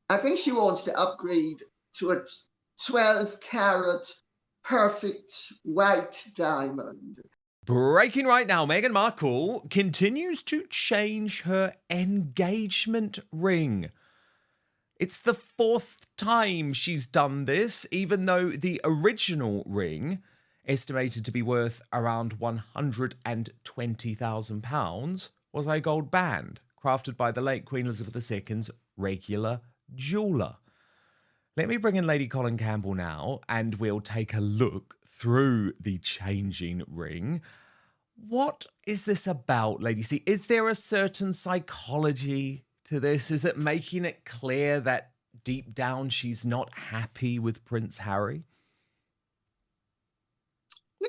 I think she wants to upgrade to a 12-carat perfect white diamond. Breaking right now, Meghan Markle continues to change her engagement ring. It's the 4th time she's done this, even though the original ring, estimated to be worth around £120,000, was a gold band crafted by the late Queen Elizabeth II's regular jeweller. Let me bring in Lady Colin Campbell now, and we'll take a look through the changing ring. What is this about, Lady C? Is there a certain psychology to this? Is it making it clear that deep down she's not happy with Prince Harry?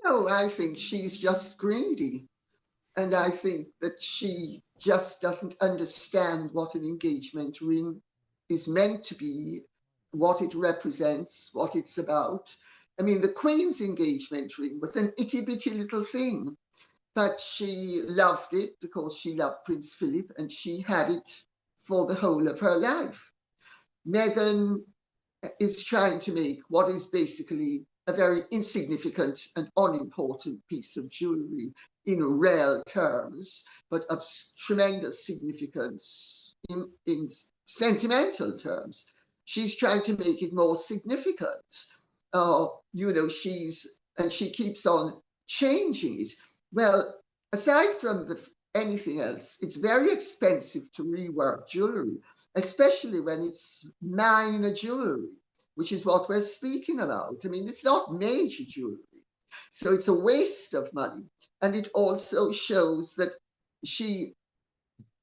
I think she's just greedy. And I think that she just doesn't understand what an engagement ring is meant to be, what it represents, what it's about. I mean, the Queen's engagement ring was an itty-bitty little thing, but she loved it because she loved Prince Philip and she had it for the whole of her life. Meghan is trying to make what is basically a very insignificant and unimportant piece of jewelry in real terms, but of tremendous significance in sentimental terms. She's trying to make it more significant. She keeps on changing it. Well, aside from anything else, it's very expensive to rework jewelry, especially when it's minor jewelry, which is what we're speaking about. I mean, it's not major jewelry. So it's a waste of money. And it also shows that she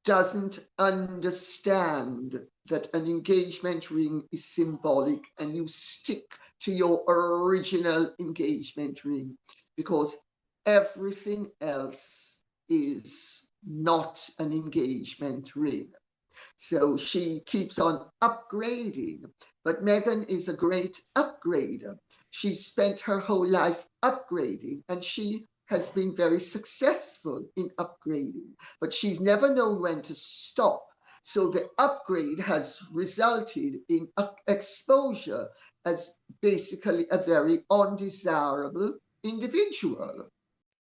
doesn't understand that an engagement ring is symbolic and you stick to your original engagement ring because everything else is not an engagement ring. So she keeps on upgrading, but Meghan is a great upgrader. She's spent her whole life upgrading and she has been very successful in upgrading, but she's never known when to stop. So the upgrade has resulted in exposure as basically a very undesirable individual.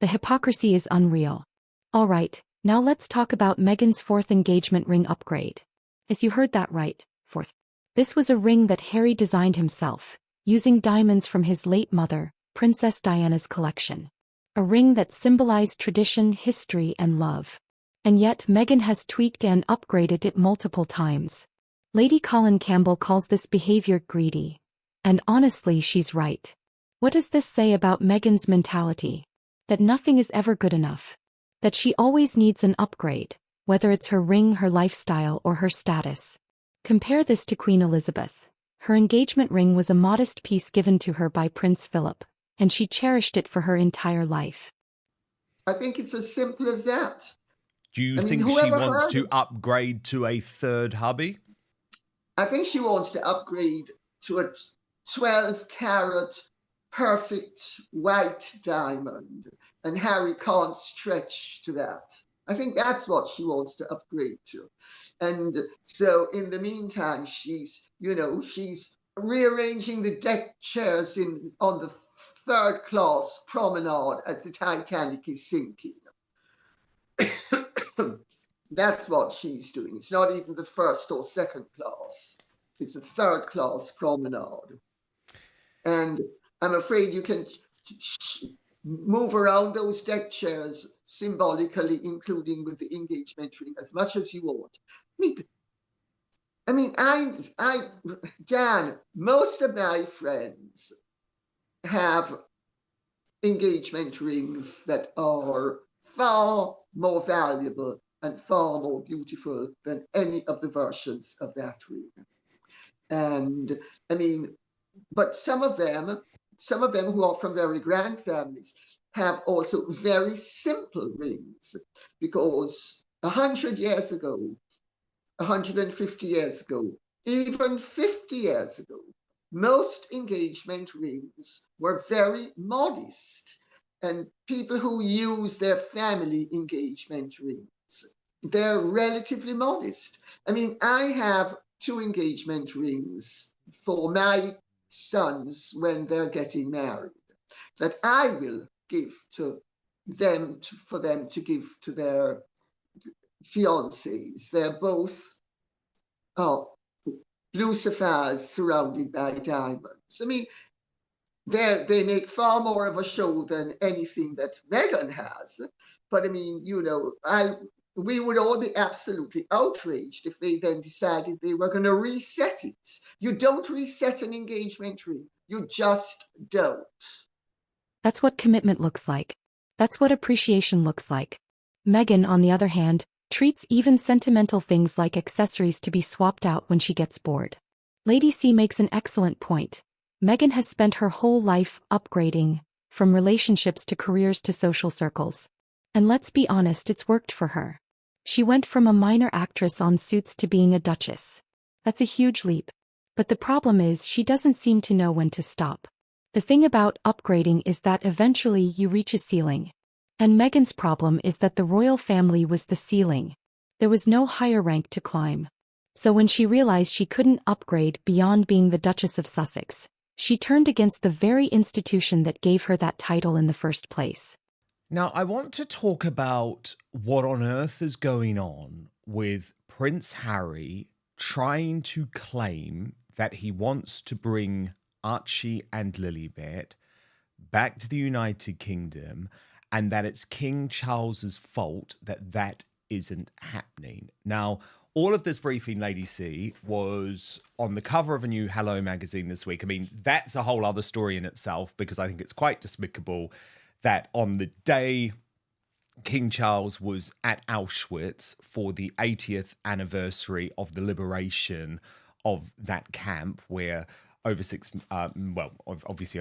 The hypocrisy is unreal. All right, now let's talk about Meghan's 4th engagement ring upgrade. As you heard that right, 4th. This was a ring that Harry designed himself, using diamonds from his late mother, Princess Diana's collection. A ring that symbolized tradition, history, and love. And yet Meghan has tweaked and upgraded it multiple times. Lady Colin Campbell calls this behavior greedy. And honestly, she's right. What does this say about Meghan's mentality? That nothing is ever good enough. That she always needs an upgrade, whether it's her ring, her lifestyle, or her status. Compare this to Queen Elizabeth. Her engagement ring was a modest piece given to her by Prince Philip, and she cherished it for her entire life. I think it's as simple as that. Do you think she wants to upgrade to a 3rd hubby? I think she wants to upgrade to a 12-carat perfect white diamond, and Harry can't stretch to that. I think that's what she wants to upgrade to. And so in the meantime, she's rearranging the deck chairs on the 3rd-class promenade as the Titanic is sinking. That's what she's doing. It's not even the 1st or 2nd class. It's a 3rd-class promenade. And I'm afraid you can move around those deck chairs symbolically, including with the engagement ring, as much as you want. Dan, most of my friends have engagement rings that are far more valuable and far more beautiful than any of the versions of that ring. And but some of them who are from very grand families have also very simple rings, because 100 years ago, 150 years ago, even 50 years ago, most engagement rings were very modest. And people who use their family engagement rings, they're relatively modest. I have 2 engagement rings for my sons when they're getting married that I will give to them for them to give to their fiancés. They're both blue sapphires surrounded by diamonds. I mean, they make far more of a show than anything that Meghan has. But I mean, we would all be absolutely outraged if they then decided they were going to reset it. You don't reset an engagement ring. You just don't. That's what commitment looks like. That's what appreciation looks like. Meghan, on the other hand, treats even sentimental things like accessories to be swapped out when she gets bored. Lady C makes an excellent point. Meghan has spent her whole life upgrading, from relationships to careers to social circles. And let's be honest, it's worked for her. She went from a minor actress on Suits to being a duchess. That's a huge leap. But the problem is she doesn't seem to know when to stop. The thing about upgrading is that eventually you reach a ceiling. And Meghan's problem is that the royal family was the ceiling. There was no higher rank to climb. So when she realized she couldn't upgrade beyond being the Duchess of Sussex, she turned against the very institution that gave her that title in the first place. Now, I want to talk about what on earth is going on with Prince Harry trying to claim that he wants to bring Archie and Lilibet back to the United Kingdom and that it's King Charles's fault that that isn't happening. Now, all of this briefing, Lady C, was on the cover of a new Hello magazine this week. I mean, that's a whole other story in itself because I think it's quite despicable that on the day King Charles was at Auschwitz for the 80th anniversary of the liberation of that camp where obviously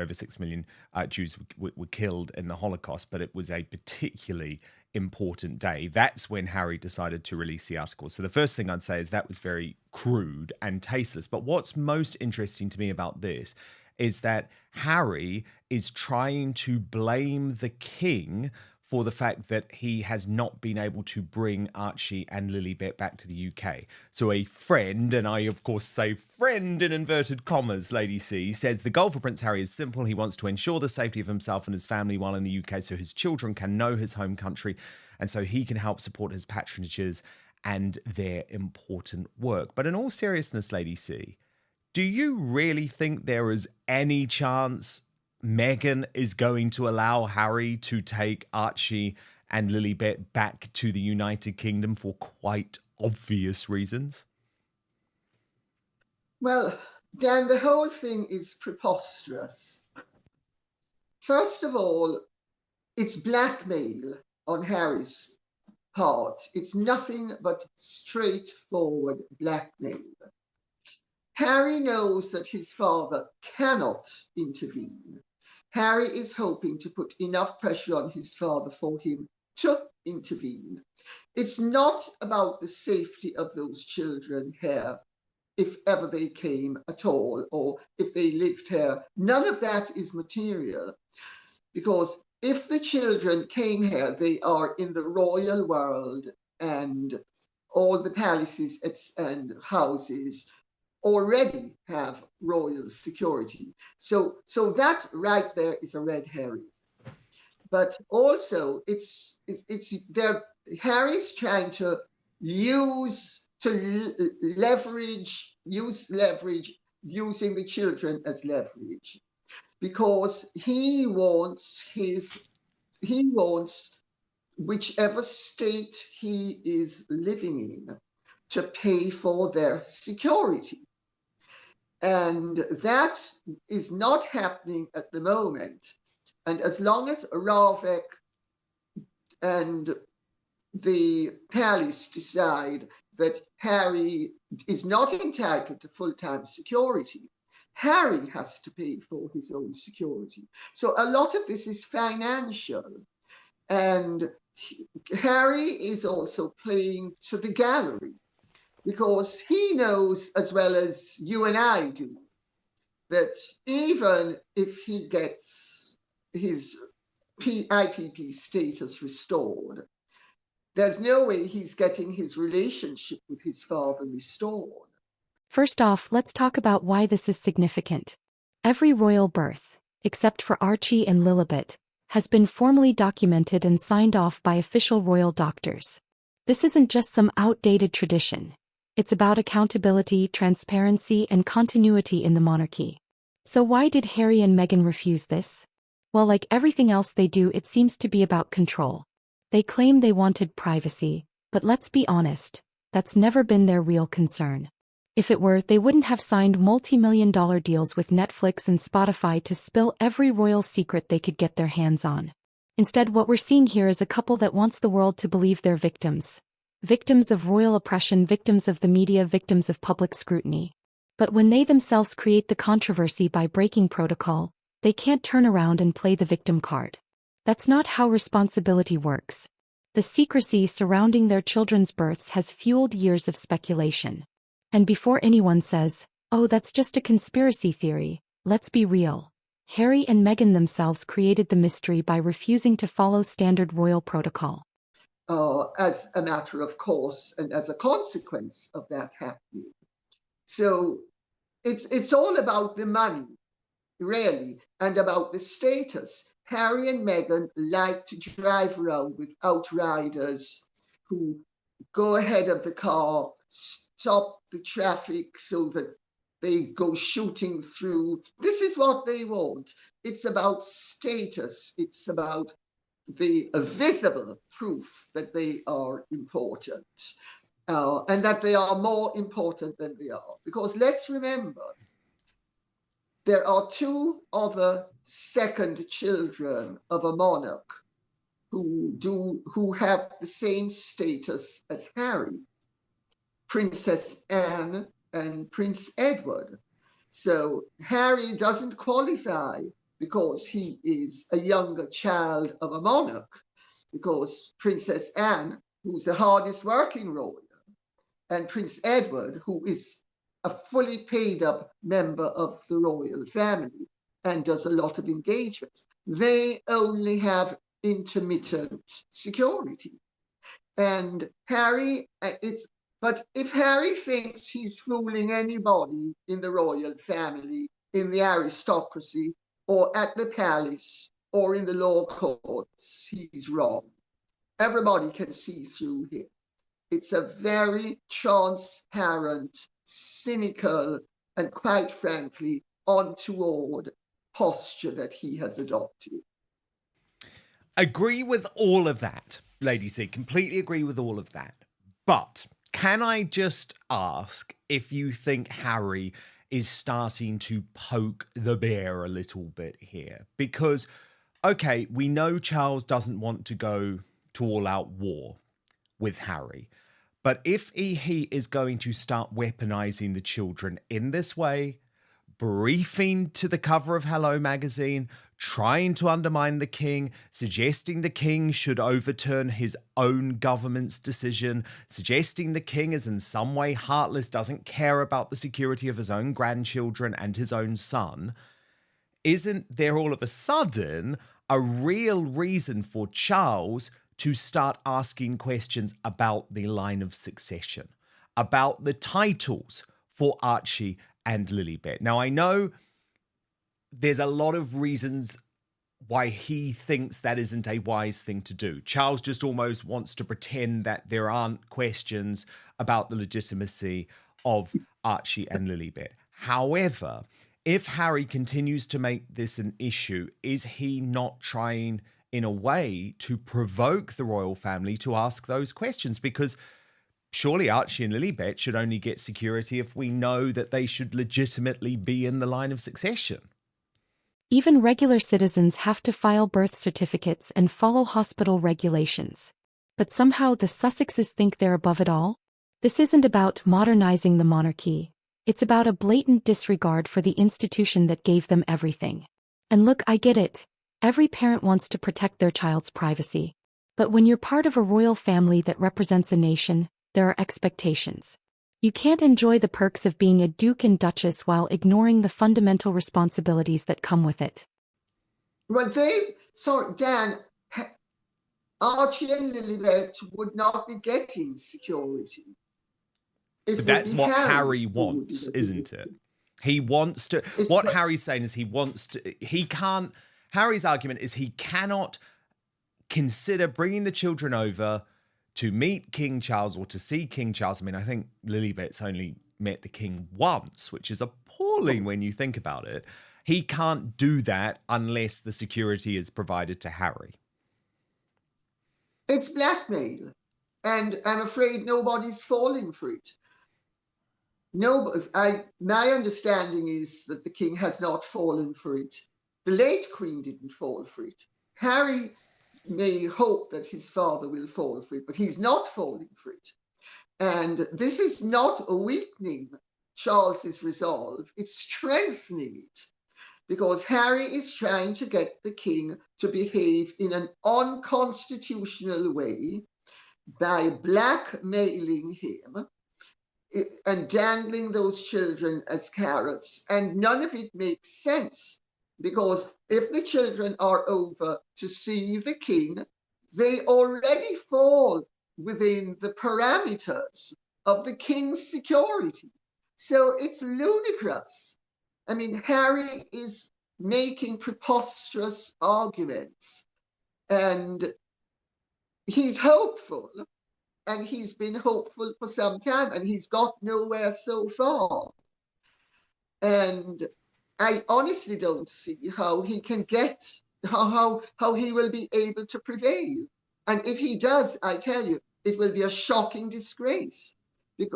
over 6 million Jews were killed in the Holocaust, but it was a particularly important day. That's when Harry decided to release the article. So the first thing I'd say is that was very crude and tasteless. But what's most interesting to me about this is that Harry is trying to blame the king for the fact that he has not been able to bring Archie and Lilibet back to the UK. So a friend, and I of course say friend in inverted commas, Lady C, says the goal for Prince Harry is simple. He wants to ensure the safety of himself and his family while in the UK so his children can know his home country and so he can help support his patronages and their important work. But in all seriousness, Lady C, do you really think there is any chance Meghan is going to allow Harry to take Archie and Lilibet back to the United Kingdom for quite obvious reasons? Well, Dan, the whole thing is preposterous. First of all, it's blackmail on Harry's part. It's nothing but straightforward blackmail. Harry knows that his father cannot intervene. Harry is hoping to put enough pressure on his father for him to intervene. It's not about the safety of those children here, if ever they came at all, or if they lived here. None of that is material, because if the children came here, they are in the royal world, and all the palaces and houses already have royal security. So that right there is a red herring. But also it's there. Harry's trying to use leverage using the children as leverage, because he wants whichever state he is living in to pay for their security. And that is not happening at the moment. And as long as Ravek and the palace decide that Harry is not entitled to full-time security, Harry has to pay for his own security. So a lot of this is financial. And Harry is also playing to the gallery, because he knows as well as you and I do that even if he gets his IPP status restored, there's no way he's getting his relationship with his father restored. First off, let's talk about why this is significant. Every royal birth, except for Archie and Lilibet, has been formally documented and signed off by official royal doctors. This isn't just some outdated tradition. It's about accountability, transparency, and continuity in the monarchy. So why did Harry and Meghan refuse this? Well, like everything else they do, it seems to be about control. They claim they wanted privacy, but let's be honest, that's never been their real concern. If it were, they wouldn't have signed multi-million-dollar deals with Netflix and Spotify to spill every royal secret they could get their hands on. Instead, what we're seeing here is a couple that wants the world to believe they're victims. Victims of royal oppression, victims of the media, victims of public scrutiny. But when they themselves create the controversy by breaking protocol, they can't turn around and play the victim card. That's not how responsibility works. The secrecy surrounding their children's births has fueled years of speculation. And before anyone says, oh, that's just a conspiracy theory, let's be real. Harry and Meghan themselves created the mystery by refusing to follow standard royal protocol. As a matter of course, and as a consequence of that happening. So it's all about the money, really, and about the status. Harry and Meghan like to drive around with outriders who go ahead of the car, stop the traffic so that they go shooting through. This is what they want. It's about status. It's about the visible proof that they are important, and that they are more important than they are. Because let's remember, there are two other second children of a monarch who have the same status as Harry, Princess Anne and Prince Edward. So Harry doesn't qualify because he is a younger child of a monarch, because Princess Anne, who's the hardest working royal, and Prince Edward, who is a fully paid up member of the royal family and does a lot of engagements, they only have intermittent security. And Harry, but if Harry thinks he's fooling anybody in the royal family, in the aristocracy, or at the palace, or in the law courts, he's wrong. Everybody can see through him. It's a very transparent, cynical, and quite frankly, untoward posture that he has adopted. Agree with all of that, Lady C. Completely agree with all of that. But can I just ask if you think Harry is starting to poke the bear a little bit here? Because, okay, we know Charles doesn't want to go to all-out war with Harry. But if he is going to start weaponizing the children in this way, briefing to the cover of Hello magazine, trying to undermine the king, suggesting the king should overturn his own government's decision, suggesting the king is in some way heartless, doesn't care about the security of his own grandchildren and his own son, isn't there all of a sudden a real reason for Charles to start asking questions about the line of succession, about the titles for Archie and Lilibet? Now, I know there's a lot of reasons why he thinks that isn't a wise thing to do. Charles just almost wants to pretend that there aren't questions about the legitimacy of Archie and Lilibet. However, if Harry continues to make this an issue, is he not trying in a way to provoke the royal family to ask those questions? Because surely Archie and Lilibet should only get security if we know that they should legitimately be in the line of succession. Even regular citizens have to file birth certificates and follow hospital regulations. But somehow the Sussexes think they're above it all? This isn't about modernizing the monarchy. It's about a blatant disregard for the institution that gave them everything. And look, I get it. Every parent wants to protect their child's privacy. But when you're part of a royal family that represents a nation, there are expectations. You can't enjoy the perks of being a duke and duchess while ignoring the fundamental responsibilities that come with it. Well, Dan, Archie and Lilibet would not be getting security. It But would that's be what Harry Harry who would be wants, the isn't it? He wants to. What Harry's saying is he wants to. He can't. Harry's argument is he cannot consider bringing the children over to meet King Charles or to see King Charles. I mean, I think Lilibet's only met the king once, which is appalling when you think about it. He can't do that unless the security is provided to Harry. It's blackmail. And I'm afraid nobody's falling for it. No, my understanding is that the king has not fallen for it. The late queen didn't fall for it. Harry may hope that his father will fall for it, but he's not falling for it. And this is not a weakening Charles's resolve, it's strengthening it. Because Harry is trying to get the king to behave in an unconstitutional way by blackmailing him and dangling those children as carrots. And none of it makes sense, because if the children are over to see the king, they already fall within the parameters of the king's security. So it's ludicrous. I mean, Harry is making preposterous arguments, and he's hopeful, and he's been hopeful for some time, and he's got nowhere so far. And I honestly don't see how he can get, how he will be able to prevail. And if he does, I tell you, it will be a shocking disgrace.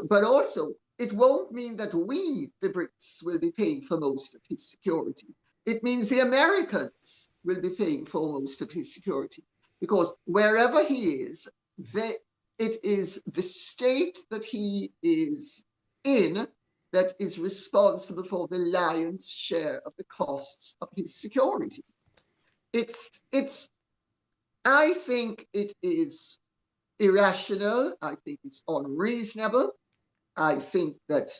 But also, it won't mean that we, the Brits, will be paying for most of his security. It means the Americans will be paying for most of his security. Because wherever he is, it is the state that he is in that is responsible for the lion's share of the costs of his security. I think it is irrational. I think it's unreasonable. I think that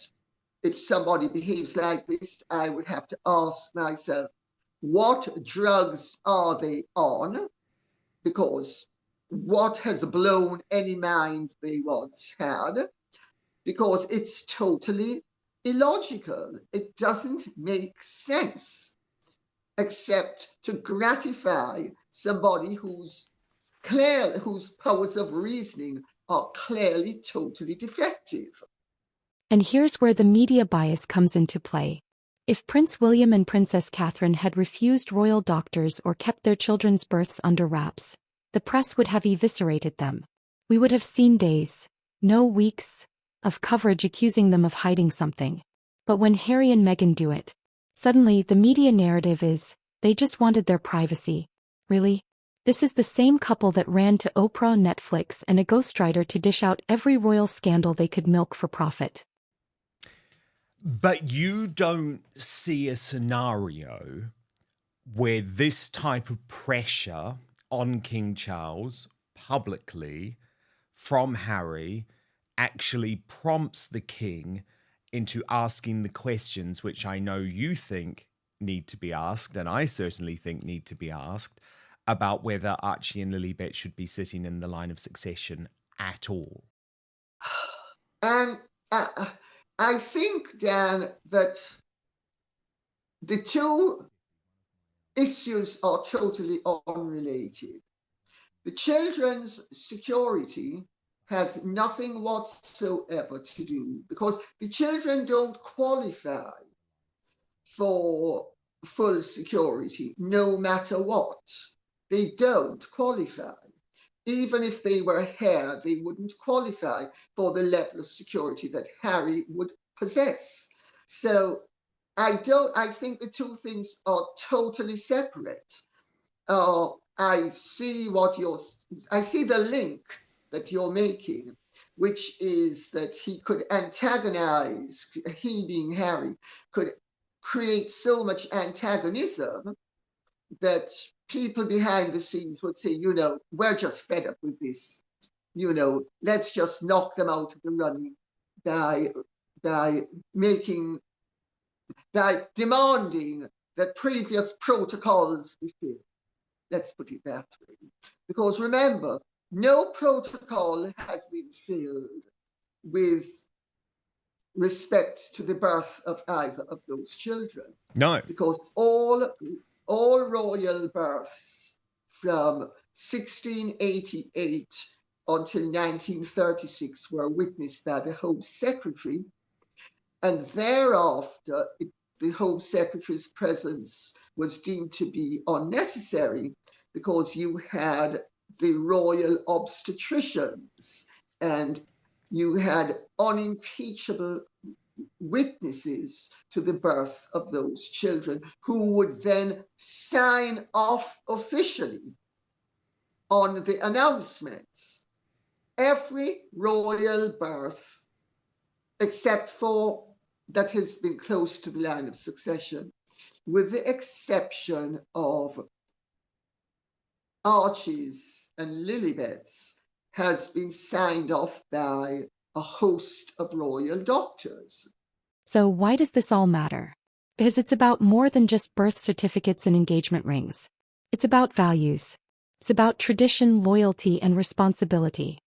if somebody behaves like this, I would have to ask myself, what drugs are they on? Because what has blown any mind they once had? Because it's totally illogical. It doesn't make sense, except to gratify somebody whose powers of reasoning are clearly totally defective. And here's where the media bias comes into play. If Prince William and Princess Catherine had refused royal doctors or kept their children's births under wraps, the press would have eviscerated them. We would have seen days, no weeks, of coverage accusing them of hiding something. But when Harry and Meghan do it, suddenly the media narrative is, they just wanted their privacy. Really? This is the same couple that ran to Oprah, Netflix, and a ghostwriter to dish out every royal scandal they could milk for profit. But you don't see a scenario where this type of pressure on King Charles publicly from Harry actually prompts the king into asking the questions which I know you think need to be asked, and I certainly think need to be asked, about whether Archie and Lilibet should be sitting in the line of succession at all. And I think, Dan, that the two issues are totally unrelated. The children's security has nothing whatsoever to do, because the children don't qualify for full security no matter what. They don't qualify. Even if they were here, they wouldn't qualify for the level of security that Harry would possess. So I think the two things are totally separate. I see the link that you're making, which is that he could antagonize, he being Harry, could create so much antagonism that people behind the scenes would say, we're just fed up with this. Let's just knock them out of the running by demanding that previous protocols be filled. Let's put it that way. Because remember, no protocol has been filled with respect to the birth of either of those children. No. Because all royal births from 1688 until 1936 were witnessed by the Home Secretary, and thereafter the Home Secretary's presence was deemed to be unnecessary because you had the royal obstetricians and you had unimpeachable witnesses to the birth of those children who would then sign off officially on the announcements. Every royal birth, except for that has been close to the line of succession, with the exception of Archie's and Lilibet's, has been signed off by a host of royal doctors. So why does this all matter? Because it's about more than just birth certificates and engagement rings. It's about values. It's about tradition, loyalty, and responsibility.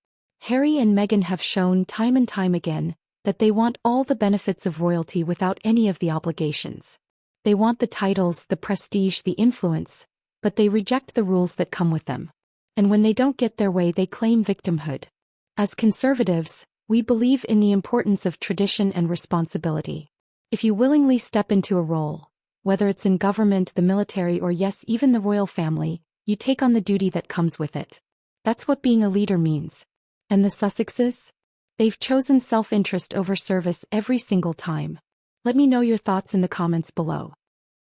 Harry and Meghan have shown time and time again that they want all the benefits of royalty without any of the obligations. They want the titles, the prestige, the influence, but they reject the rules that come with them. And when they don't get their way, they claim victimhood. As conservatives, we believe in the importance of tradition and responsibility. If you willingly step into a role, whether it's in government, the military, or yes, even the royal family, you take on the duty that comes with it. That's what being a leader means. And the Sussexes? They've chosen self-interest over service every single time. Let me know your thoughts in the comments below.